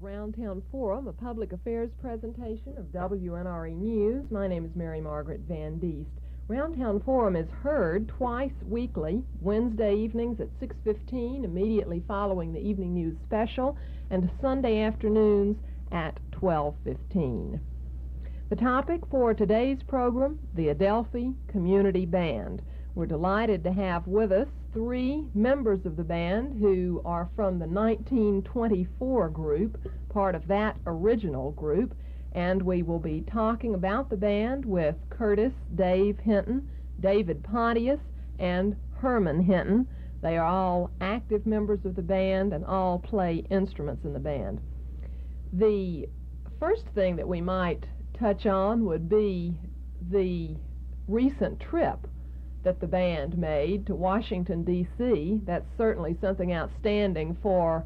Roundtown Forum, a public affairs presentation of WNRE News. My name is Mary Margaret Van Diest. Roundtown Forum is heard twice weekly, Wednesday evenings at 6:15, immediately following the evening news special, and Sunday afternoons at 12:15. The topic for today's program, the Adelphi Community Band. We're delighted to have with us three members of the band who are from the 1924 group, part of that original group, and we will be talking about the band with Curtis, Dave Hinton, David Pontious, and Herman Hinton. They are all active members of the band and all play instruments in the band. The first thing that we might touch on would be the recent trip that the band made to Washington, D.C. That's certainly something outstanding for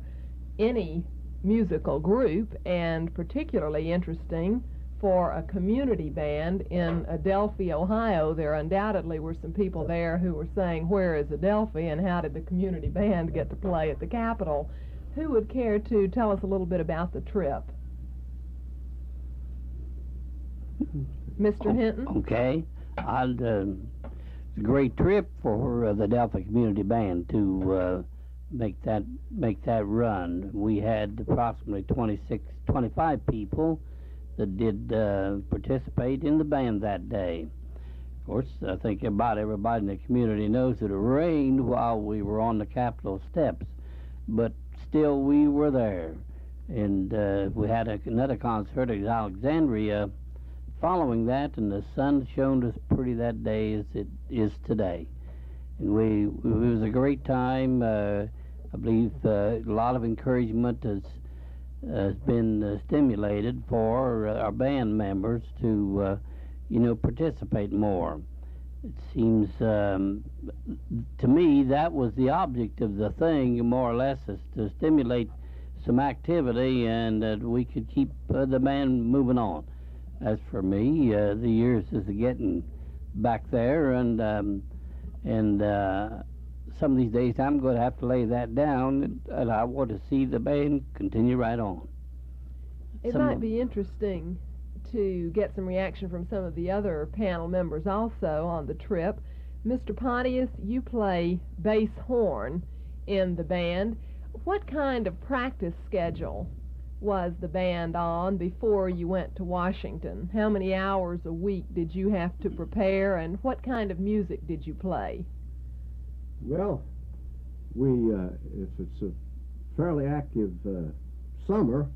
any musical group, and particularly interesting for a community band in Adelphi, Ohio. There undoubtedly were some people there who were saying, where is Adelphi, and how did the community band get to play at the Capitol? Who would care to tell us a little bit about the trip? Mr. Hinton? Okay. It's a great trip for the Adelphi Community Band to make that run. We had approximately 25 people that did participate in the band that day. Of course, I think about everybody in the community knows that it rained while we were on the Capitol steps, but still we were there. And we had another concert at Alexandria following that, and the sun shone as pretty that day as it is today. And it was a great time. I believe a lot of encouragement has been stimulated for our band members to, participate more. It seems to me that was the object of the thing, more or less, is to stimulate some activity and that we could keep the band moving on. As for me, the years is getting back there, and some of these days I'm going to have to lay that down, and I want to see the band continue right on. It might be interesting to get some reaction from some of the other panel members also on the trip. Mr. Pontious, you play bass horn in the band. What kind of practice schedule was the band on before you went to Washington? How many hours a week did you have to prepare, and what kind of music did you play? Well, if it's a fairly active summer,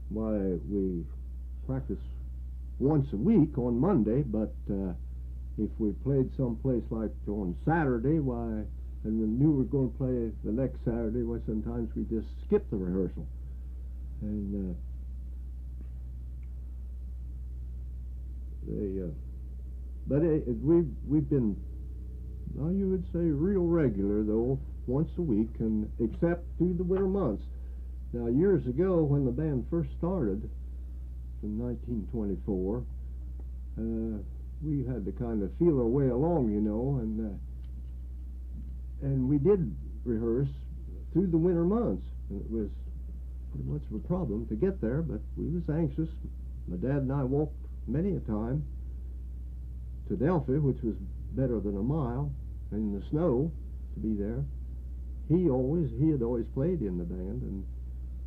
why, we practice once a week on Monday, but if we played someplace like on Saturday, why, and we knew we were going to play the next Saturday, why, sometimes we just skip the rehearsal. And we've been, well, you would say real regular though, once a week, and except through the winter months. Now, years ago when the band first started in 1924, we had to kind of feel our way along, and we did rehearse through the winter months. And it was pretty much of a problem to get there, but we was anxious. My dad and I walked many a time to Adelphi, which was better than a mile, in the snow to be there. He had always played in the band, and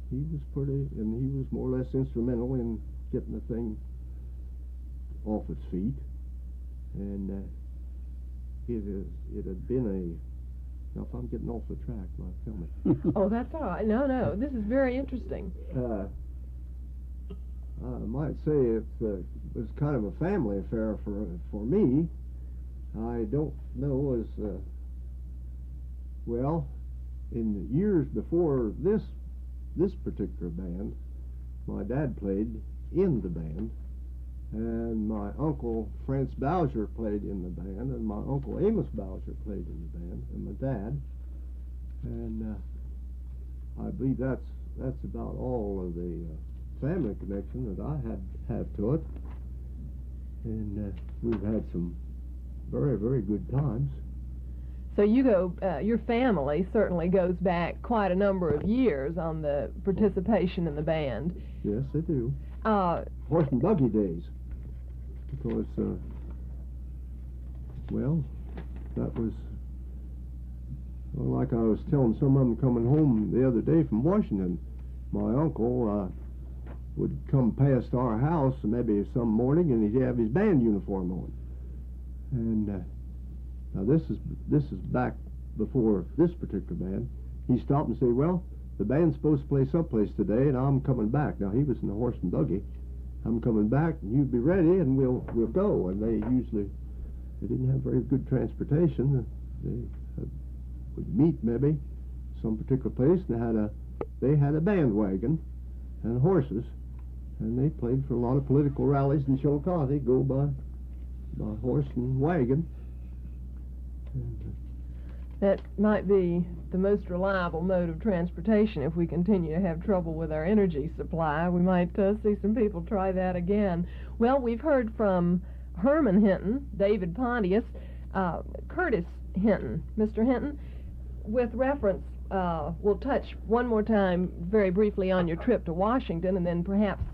he was more or less instrumental in getting the thing off its feet. And it had been now, if I'm getting off the track, tell me. Oh, that's all right. No, this is very interesting. I might say it was kind of a family affair for me. I don't know well, in the years before this particular band, my dad played in the band, and my uncle Franz Bowser played in the band, and my uncle Amos Bowser played in the band, and my dad. And I believe that's about all of the family connection that I have to it. And we've had some very, very good times. So you go, your family certainly goes back quite a number of years on the participation in the band. Yes, they do. Horse and buggy days. Because, well, that was, well, like I was telling some of them coming home the other day from Washington, my uncle would come past our house maybe some morning, and he'd have his band uniform on. And now this is back before this particular band. He stopped and said, "Well, the band's supposed to play someplace today, and I'm coming back." Now he was in the horse and buggy. "I'm coming back, and you be ready, and we'll go." And they didn't have very good transportation. They would meet maybe some particular place, and they had a bandwagon and horses, and they played for a lot of political rallies in Chillicothe. Go by horse and wagon. And, that might be the most reliable mode of transportation. If we continue to have trouble with our energy supply, we might see some people try that again. Well, we've heard from Herman Hinton, David Pontious, Curtis Hinton. Mr. Hinton, with reference, we'll touch one more time very briefly on your trip to Washington, and then perhaps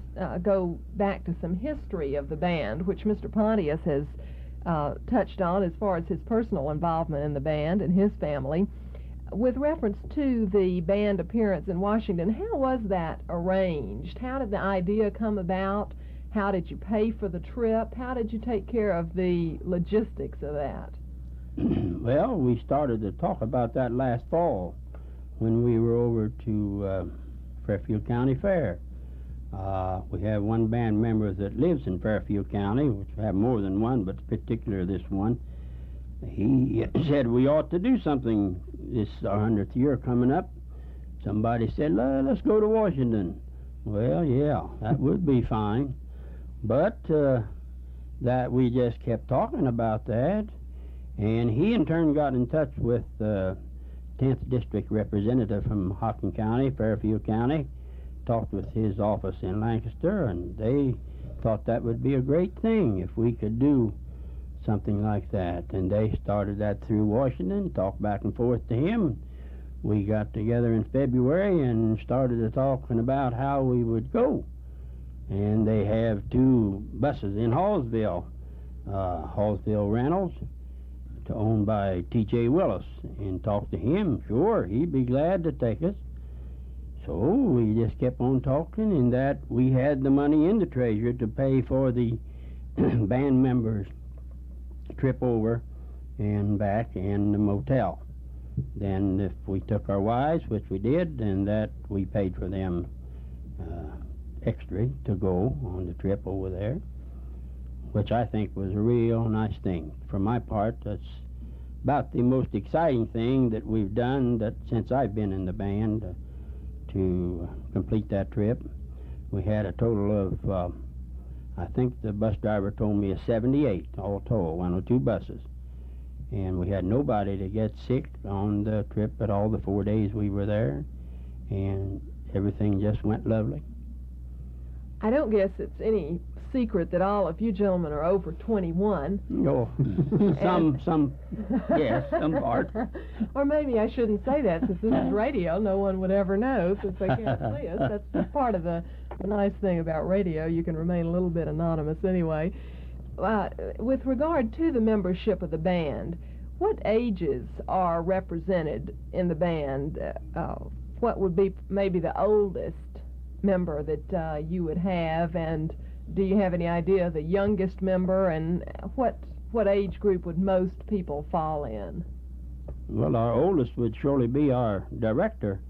go back to some history of the band, which Mr. Pontious has touched on as far as his personal involvement in the band and his family. With reference to the band appearance in Washington, how was that arranged? How did the idea come about? How did you pay for the trip? How did you take care of the logistics of that? Well, we started to talk about that last fall when we were over to Fairfield County Fair. We have one band member that lives in Fairfield County, which we have more than one, but particularly this one. He said we ought to do something this 100th year coming up. Somebody said, let's go to Washington. Well, yeah, that would be fine. But that we just kept talking about that, and he in turn got in touch with 10th District representative from Hocking County, Fairfield County, talked with his office in Lancaster, and they thought that would be a great thing if we could do something like that. And they started that through Washington, talked back and forth to him. We got together in February and started to talking about how we would go. And they have 2 buses in Hallsville, Hallsville Reynolds, owned by T.J. Willis, and talked to him. Sure, he'd be glad to take us. So we just kept on talking, and that we had the money in the treasury to pay for the band members' trip over and back and the motel. Then if we took our wives, which we did, then that we paid for them extra to go on the trip over there, which I think was a real nice thing. For my part, that's about the most exciting thing that we've done that since I've been in the band. To complete that trip, we had a total of, I think the bus driver told me, 78 all told, 1 or 2 buses. And we had nobody to get sick on the trip at all the 4 days we were there, and everything just went lovely. I don't guess it's any secret that all of you gentlemen are over 21. No, some, yes, some part. Or maybe I shouldn't say that, since this is radio. No one would ever know, since they can't see us. That's part of the nice thing about radio. You can remain a little bit anonymous anyway. With regard to the membership of the band, what ages are represented in the band? What would be maybe the oldest member that you would have, and do you have any idea of the youngest member, and what age group would most people fall in? Well, our oldest would surely be our director,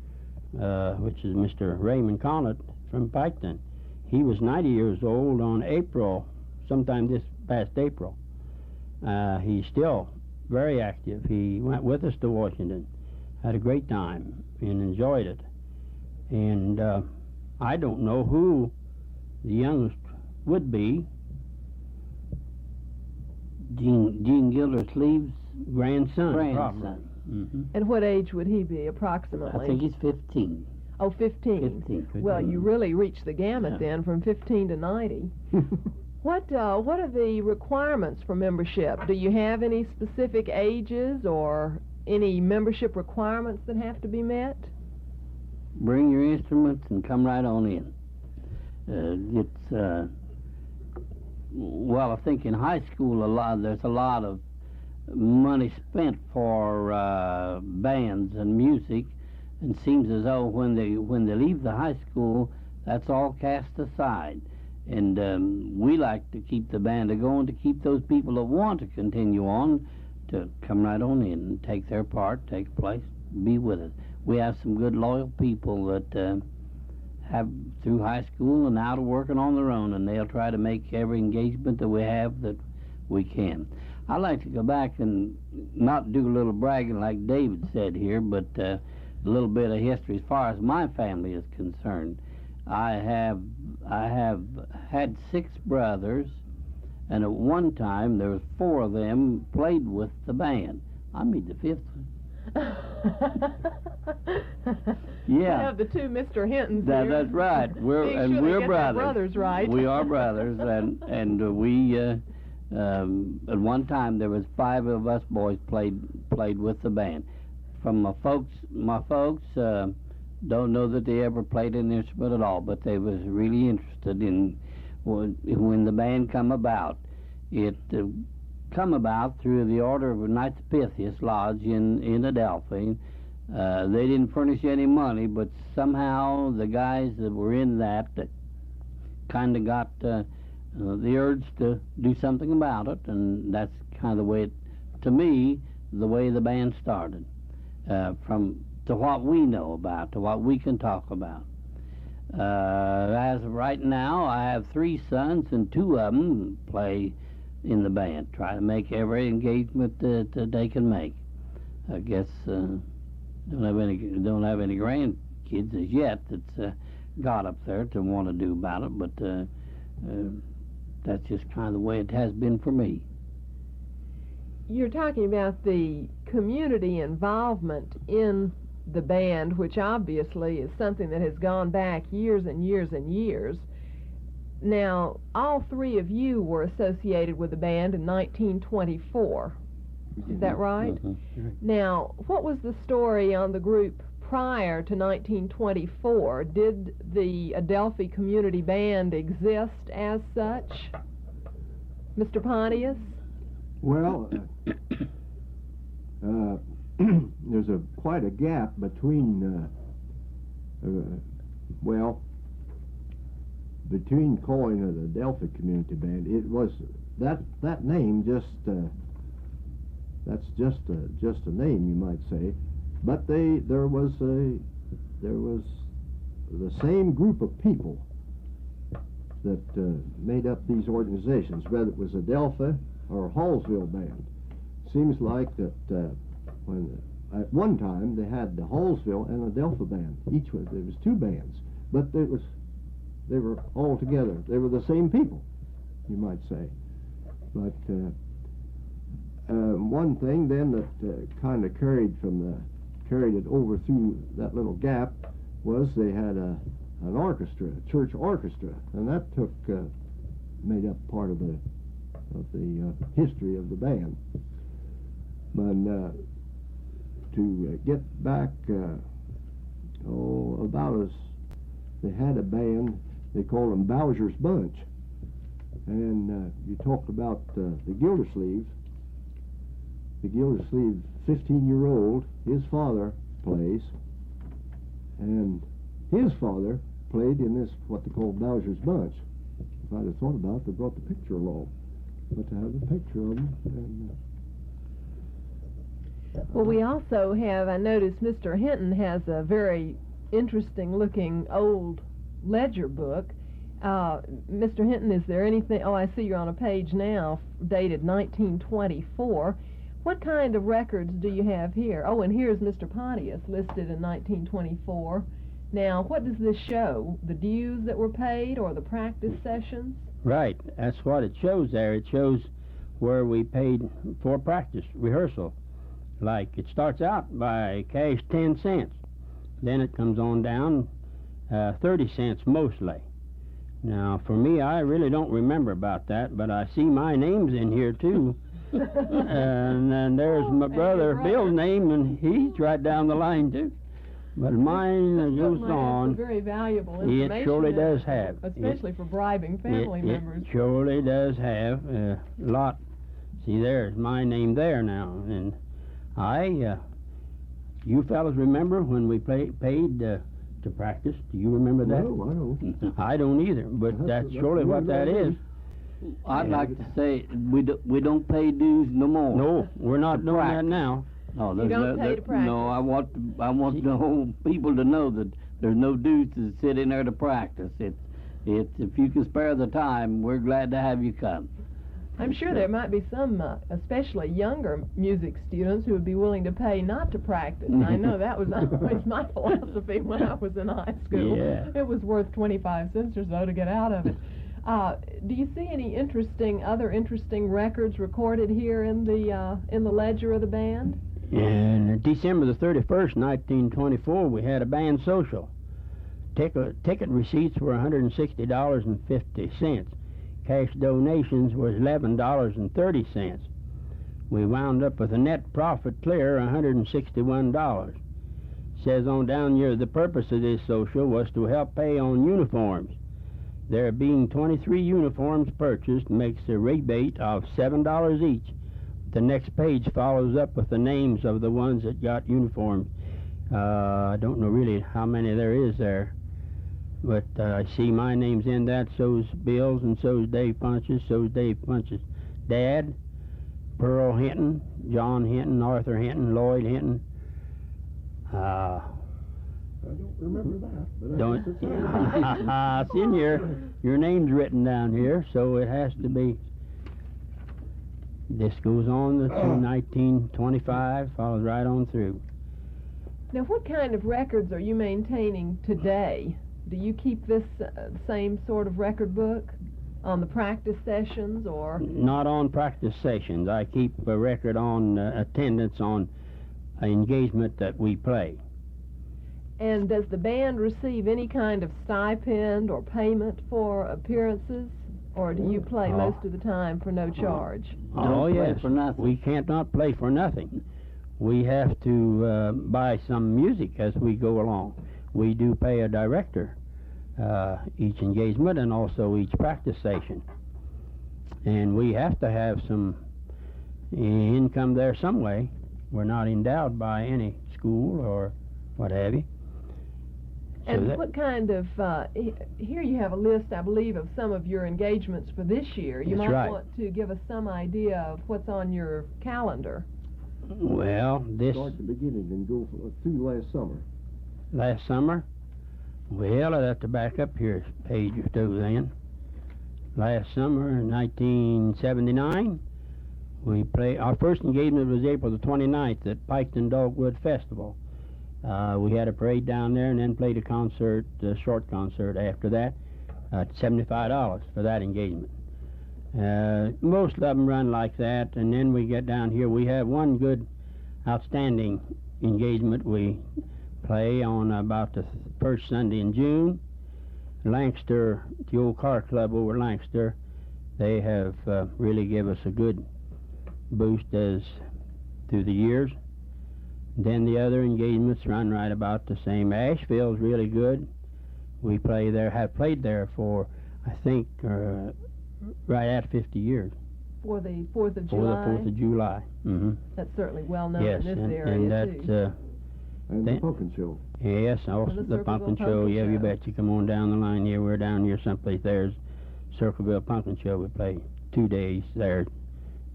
which is Mr. Raymond Connaught from Piketon. He was 90 years old on April, sometime this past April. He's still very active. He went with us to Washington, had a great time, and enjoyed it. And I don't know who the youngest would be. Gene Gildersleeve's Grandson. Mm-hmm. And what age would he be, approximately? I think he's 15. Oh, 15. 15. Well, you really reached the gamut then, from 15 to 90. What are the requirements for membership? Do you have any specific ages, or any membership requirements that have to be met? Bring your instruments and come right on in. Well, I think in high school there's a lot of money spent for bands and music, and seems as though when they leave the high school, that's all cast aside. And we like to keep the band going, to keep those people that want to continue on to come right on in and take their part, take place, be with us. We have some good, loyal people that have through high school and out of working on their own, and they'll try to make every engagement that we have that we can. I'd like to go back and not do a little bragging like David said here, but a little bit of history as far as my family is concerned. I have had 6 brothers, and at one time there was 4 of them played with the band. I made the 5th one. Yeah. We have the 2 Mr. Hintons here. That's right. We're brothers, right? We are brothers, and we at one time there was 5 of us boys played with the band. From my folks don't know that they ever played an instrument at all, but they was really interested in when the band come about. It come about through the order of Knights of Pythias Lodge in Adelphi. They didn't furnish any money, but somehow the guys that were in that kind of got the urge to do something about it, and that's kind of the way to me, the way the band started. To what we know about, to what we can talk about. As of right now, I have 3 sons, and 2 of them play in the band, try to make every engagement that they can make. I guess don't have any grandkids as yet that's got up there to want to do about it, but that's just kind of the way it has been for me. You're talking about the community involvement in the band, which obviously is something that has gone back years and years and years. Now, all 3 of you were associated with the band in 1924. Is that right? Mm-hmm. Now, what was the story on the group prior to 1924? Did the Adelphi Community Band exist as such? Mr. Pontious? Well, there's quite a gap between between calling it the Adelphi Community Band. It was that name that's just a name, you might say, but there was the same group of people that made up these organizations, whether it was Adelphi or Hallsville Band. Seems like that when at one time they had the Hallsville and Adelphi Band. There was 2 bands, but they were all together. They were the same people, you might say. But one thing then that kind of carried it over through that little gap was they had an orchestra, a church orchestra, and that made up part of the history of the band. But to get back, they had a band, they called them Bowser's Bunch, and you talked about the Gildersleeves. The Gildersleeve, 15-year-old, his father plays, and his father played in this, what they call Bowser's Bunch. If I'd have thought about it, they brought the picture along. But to have the picture of them, and well, we also have, I noticed Mr. Hinton has a very interesting looking old ledger book. Mr. Hinton, is there anything, I see you're on a page now, dated 1924. What kind of records do you have here? Oh, and here's Mr. Pontious listed in 1924. Now, what does this show? The dues that were paid or the practice sessions? Right, that's what it shows there. It shows where we paid for practice, rehearsal. Like, it starts out by cash 10 cents. Then it comes on down 30 cents mostly. Now, for me, I really don't remember about that, but I see my name's in here, too. and then there's my brother Bill's name, and he's right down the line too. But mine goes on. Very valuable information. It surely does have. Especially for bribing family members. It surely does have a lot. See, there's my name there now, and you fellas remember when we paid to practice? Do you remember that? No, I don't. I don't either, but that's surely what that is. I'd like to say we don't pay dues no more. No, we're not doing that now. No, you don't pay to practice. No, I want the whole people to know that there's no dues to sit in there to practice. It's if you can spare the time, we're glad to have you come. I'm sure there might be some, especially younger music students, who would be willing to pay not to practice. I know that was always my philosophy when I was in high school. Yeah. It was worth 25 cents or so to get out of it. Do you see any other interesting records recorded here in the ledger of the band? And December the 31st, 1924, we had a band social. Ticket receipts were $160.50. Cash donations was $11.30. We wound up with a net profit clear $161. Says on down here, the purpose of this social was to help pay on uniforms. There being 23 uniforms purchased makes a rebate of $7 each. The next page follows up with the names of the ones that got uniforms. I don't know really how many there is there, but I see my name's in that, so's Bill's, and so's Dave Pontious, so's Dave Pontious' dad, Pearl Hinton, John Hinton, Arthur Hinton, Lloyd Hinton. I don't remember that. But Don't. It's in here. Your name's written down here, so it has to be. This goes on to 1925, follows right on through. Now, what kind of records are you maintaining today? Do you keep this same sort of record book on the practice sessions, or? Not on practice sessions. I keep a record on attendance on an engagement that we play. And does the band receive any kind of stipend or payment for appearances, or do you play most of the time for no charge? Don't play yes, for nothing. We can't not play for nothing. We have to buy some music as we go along. We do pay a director each engagement and also each practice session. And we have to have some income there some way. We're not endowed by any school or what have you. And what kind of, here you have a list, I believe, of some of your engagements for this year. You might want to give us some idea of what's on your calendar. Well, this... Start at the beginning and go through last summer. Last summer? Well, I'd have to back up here a page or two then. Last summer, in 1979, we played... Our first engagement was April the 29th at Piketon Dogwood Festival. We had a parade down there and then played a concert, a short concert after that, $75 for that engagement. Most of them run like that, and then we get down here. We have one good, outstanding engagement we play on about the first Sunday in June. Lancaster, the old car club over Lancaster, they have really give us a good boost as through the years. Then the other engagements run right about the same. Asheville's really good. We play there, have played there for, I think, right at 50 years. For the 4th of July? For the 4th of July. Mm-hmm. That's certainly well known yes, in this area, and that's, too. And the pumpkin show. Yes, also the pumpkin show. Yeah, you bet. You come on down the line here. We're down here someplace. There's Circleville Pumpkin Show. We play 2 days there,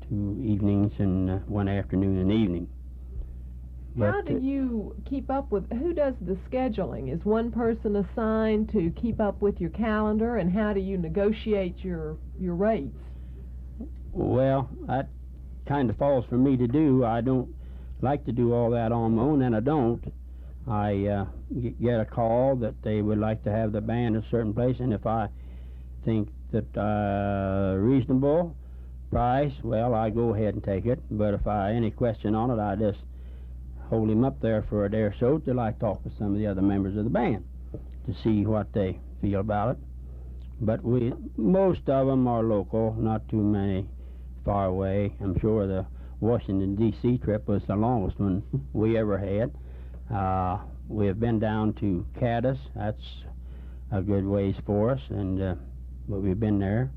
2 evenings and 1 afternoon and evening. How do you keep up with, who does the scheduling? Is one person assigned to keep up with your calendar, and how do you negotiate your rates? Well, that kind of falls for me to do. I don't like to do all that on my own, and I don't. I get a call that they would like to have the band at a certain place, and if I think that reasonable price, well, I go ahead and take it. But if I any question on it, I just hold him up there for a day or so till I talk with some of the other members of the band to see what they feel about it. But most of them are local, not too many far away. I'm sure the Washington, D.C. trip was the longest one we ever had. We have been down to Cadiz. That's a good ways for us, and but we've been there.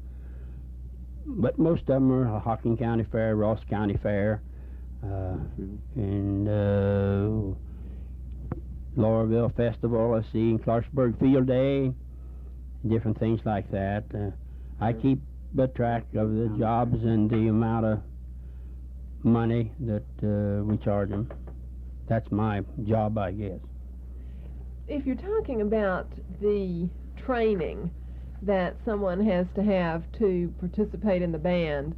But most of them are Hocking County Fair, Ross County Fair, and Laurelville Festival, I see, Clarksburg Field Day, different things like that. I keep the track of the jobs and the amount of money that we charge them. That's my job, I guess. If you're talking about the training that someone has to have to participate in the band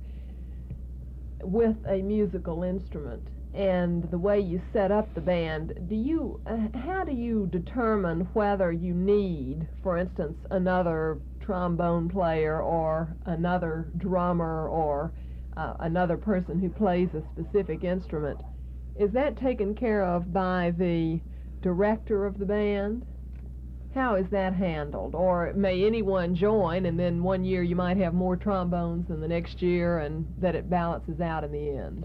with a musical instrument and the way you set up the band, how do you determine whether you need, for instance, another trombone player or another drummer or another person who plays a specific instrument? Is that taken care of by the director of the band? How is that handled? Or may anyone join, and then one year you might have more trombones than the next year, and that it balances out in the end?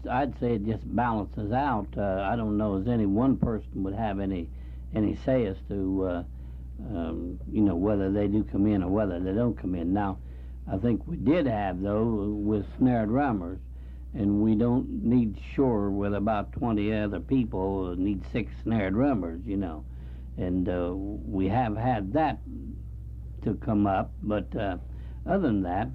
I'd say it just balances out. I don't know as any one person would have any say as to whether they do come in or whether they don't come in. Now, I think we did have, though, with snare drummers, and we don't need, sure, with about 20 other people, need 6 snare drummers, and we have had that to come up, but other than that,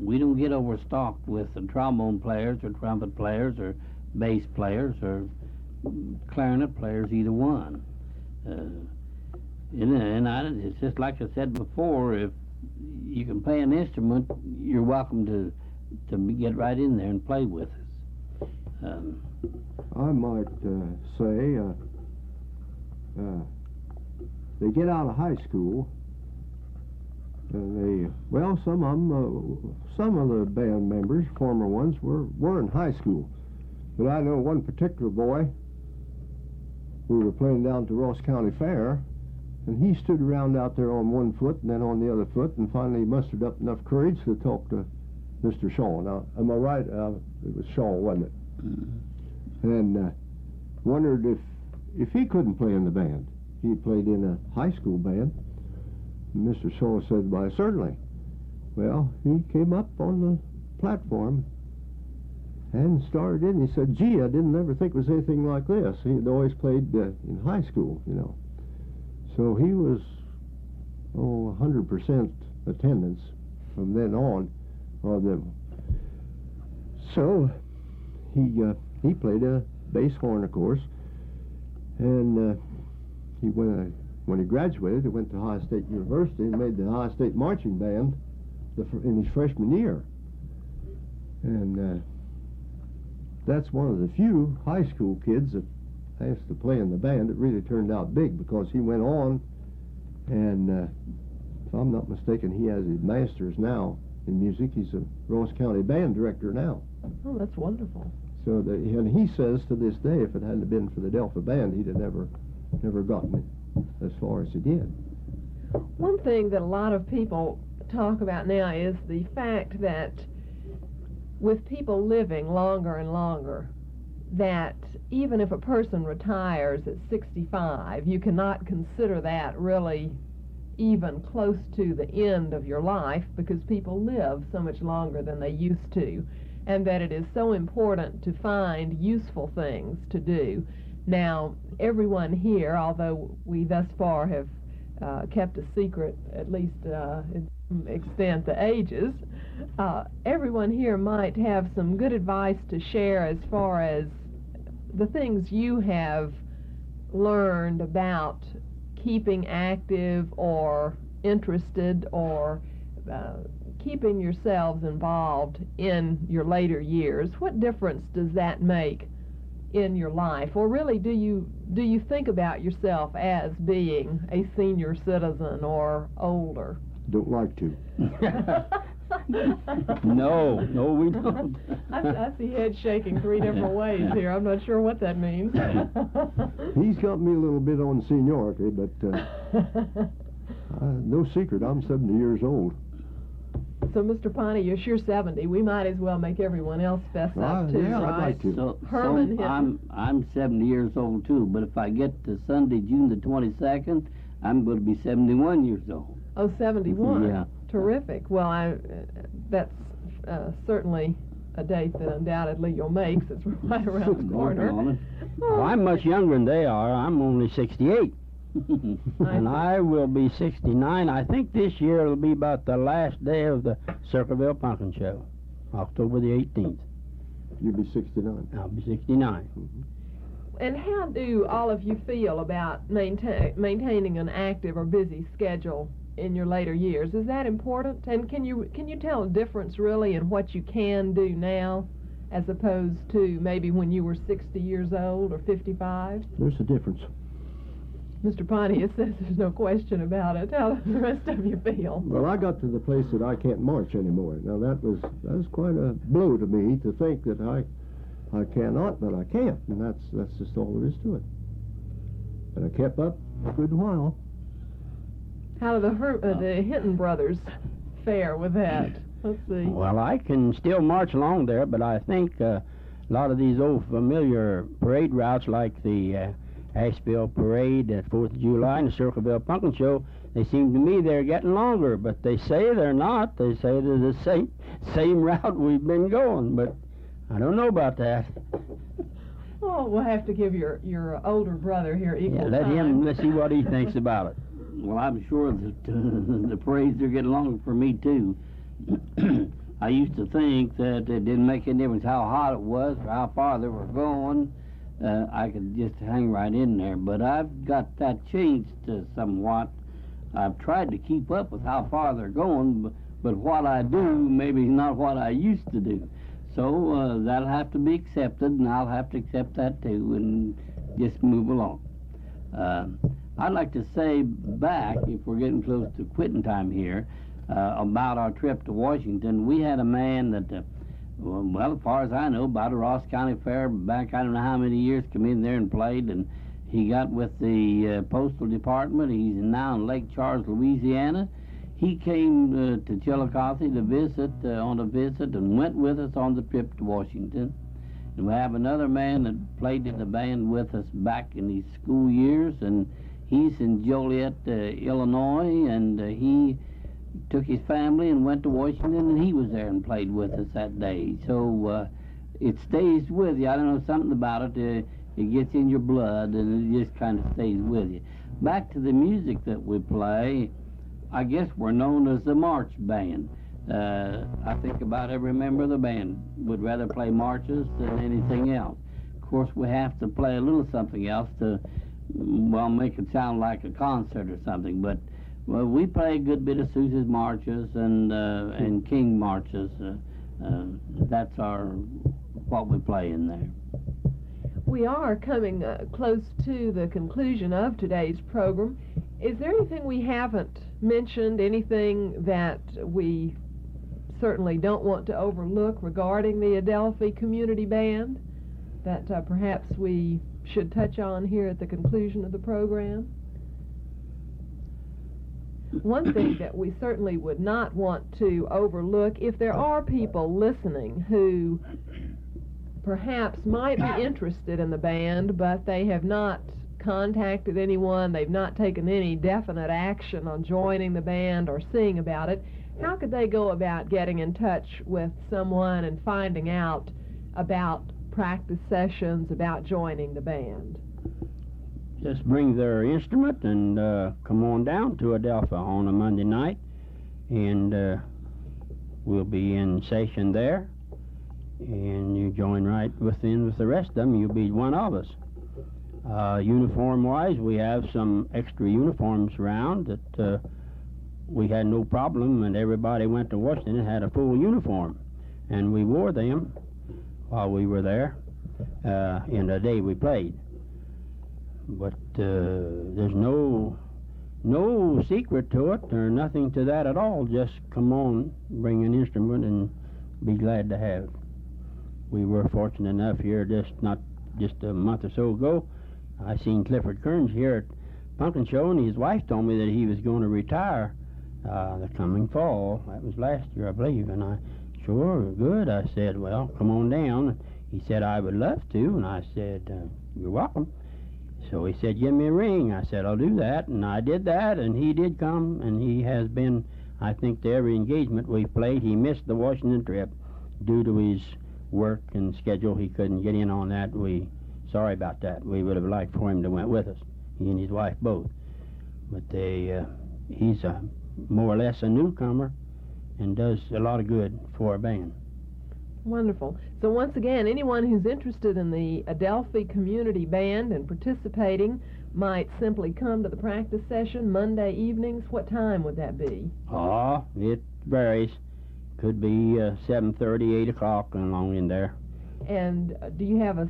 we don't get overstocked with the trombone players or trumpet players or bass players or clarinet players, either one. It's just like I said before, if you can play an instrument, you're welcome to get right in there and play with us. I might say they get out of high school, some of the band members, former ones, were in high school. But I know one particular boy, we were playing down at the Ross County Fair, and he stood around out there on one foot and then on the other foot, and finally mustered up enough courage to talk to Mr. Shaw. Now, am I right? It was Shaw, wasn't it? Mm-hmm. And wondered if he couldn't play in the band. He played in a high school band. And Mr. Shaw said, "Why, certainly." Well, he came up on the platform and started in. He said, "Gee, I didn't ever think it was anything like this." He had always played in high school, So he was 100% attendance from then on. So he played a bass horn, of course, and when he graduated, he went to Ohio State University and made the Ohio State Marching Band in his freshman year. And that's one of the few high school kids that has to play in the band. It really turned out big because he went on, and if I'm not mistaken, he has his master's now in music. He's a Ross County band director now. Oh, that's wonderful. So and he says to this day, if it hadn't been for the Adelphi band, he'd have never gotten it as far as he did. One thing that a lot of people talk about now is the fact that with people living longer and longer, that even if a person retires at 65, you cannot consider that really even close to the end of your life, because people live so much longer than they used to, and that it is so important to find useful things to do. Now, everyone here, although we thus far have kept a secret, at least in some extent, the ages, everyone here might have some good advice to share as far as the things you have learned about keeping active or interested or keeping yourselves involved in your later years. What difference does that make in your life? Or really, do you think about yourself as being a senior citizen or older? Don't like to. No, we don't. I see heads shaking 3 different ways here. I'm not sure what that means. He's got me a little bit on seniority, but no secret, I'm 70 years old. So, Mr. Pontious, you're 70. We might as well make everyone else fess up, too, yeah, right? I'd like to. So, Herman so Hinton. I'm 70 years old too, but if I get to Sunday, June the 22nd, I'm going to be 71 years old. Oh, 71. Yeah. Terrific. Well, that's certainly a date that undoubtedly you'll make, since we're right around the corner. Working on it. Well, I'm much younger than they are. I'm only 68. And I will be 69. I think this year will be about the last day of the Circleville Pumpkin Show, October the 18th. You'll be 69. I'll be 69. And how do all of you feel about maintaining an active or busy schedule in your later years? Is that important? And can you tell a difference really in what you can do now as opposed to maybe when you were 60 years old or 55? There's a difference. Mr. Pontious says there's no question about it. How do the rest of you feel? Well, I got to the place that I can't march anymore. Now that was quite a blow to me, to think that I cannot, but I can't, and that's just all there is to it. And I kept up a good while. How do the Hinton brothers fare with that? Let's see. Well, I can still march along there, but I think a lot of these old familiar parade routes like the Asheville Parade at 4th of July and the Circleville Pumpkin Show, they seem to me they're getting longer, but they say they're not. They say they're the same route we've been going, but I don't know about that. Oh, we'll have to give your older brother here equal time. Let's see what he thinks about it. Well, I'm sure that the parades are getting longer for me too. I used to think that it didn't make any difference how hot it was or how far they were going. I could just hang right in there, but I've got that changed somewhat. I've tried to keep up with how far they're going, but what I do maybe is not what I used to do. So that'll have to be accepted, and I'll have to accept that too, and just move along. I'd like to say back, if we're getting close to quitting time here, about our trip to Washington. We had a man that, well, as far as I know, about a Ross County Fair back I don't know how many years, come in there and played, and he got with the Postal Department. He's now in Lake Charles, Louisiana. He came to Chillicothe to visit, on a visit, and went with us on the trip to Washington. And we have another man that played in the band with us back in his school years, and he's in Joliet, Illinois, and he took his family and went to Washington, and he was there and played with us that day. So it stays with you. I don't know, something about it. It gets in your blood, and it just kind of stays with you. Back to the music that we play, I guess we're known as the march band. I think about every member of the band would rather play marches than anything else. Of course, we have to play a little something else to, well, make it sound like a concert or something, but well, we play a good bit of Sousa's marches and King marches. That's what we play in there. We are coming close to the conclusion of today's program. Is there anything we haven't mentioned, anything that we certainly don't want to overlook regarding the Adelphi Community Band that perhaps we should touch on here at the conclusion of the program? One thing that we certainly would not want to overlook, if there are people listening who perhaps might be interested in the band, but they have not contacted anyone, they've not taken any definite action on joining the band or seeing about it, how could they go about getting in touch with someone and finding out about practice sessions, about joining the band? Just bring their instrument and come on down to Adelphi on a Monday night, and we'll be in session there, and you join right within with the rest of them. You'll be one of us. Uniform-wise, we have some extra uniforms around that we had no problem, and everybody went to Washington and had a full uniform, and we wore them while we were there in the day we played. But there's no secret to it or nothing to that at all. Just come on, bring an instrument, and be glad to have it. We were fortunate enough here not just a month or so ago. I seen Clifford Kearns here at Pumpkin Show, and his wife told me that he was going to retire the coming fall. That was last year, I believe. And I, sure, good. I said, well, come on down. He said, I would love to. And I said, you're welcome. So he said, give me a ring. I said, I'll do that. And I did that, and he did come, and he has been, I think, to every engagement we've played. He missed the Washington trip due to his work and schedule. He couldn't get in on that. Sorry about that. We would have liked for him to went with us, he and his wife both. But he's more or less a newcomer and does a lot of good for our band. Wonderful. So once again, anyone who's interested in the Adelphi Community Band and participating might simply come to the practice session Monday evenings. What time would that be? Oh, it varies. Could be 7:30, 8 o'clock, along in there. And do you have a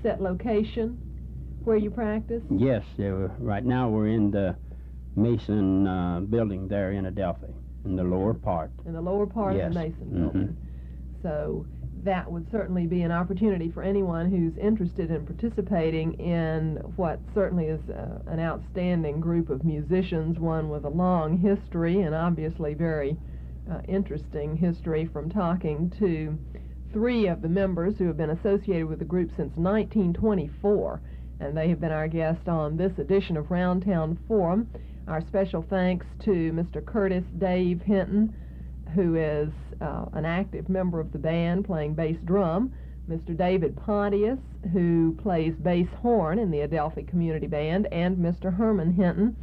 set location where you practice? Yes. Right now we're in the Mason building there in Adelphi, in the lower part. In the lower part Yes. of the Mason building. So that would certainly be an opportunity for anyone who's interested in participating in what certainly is an outstanding group of musicians, one with a long history and obviously very interesting history from talking to 3 of the members who have been associated with the group since 1924, and they have been our guest on this edition of Roundtown Forum. Our special thanks to Mr. Curtis Dave Hinton, who is an active member of the band playing bass drum, Mr. David Pontious, who plays bass horn in the Adelphi Community Band, and Mr. Herman Hinton,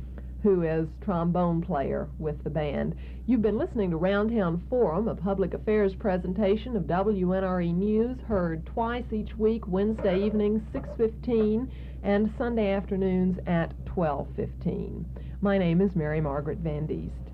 who is trombone player with the band. You've been listening to Roundtown Forum, a public affairs presentation of WNRE News, heard twice each week, Wednesday evenings 6:15 and Sunday afternoons at 12:15. My name is Mary Margaret Van Diest.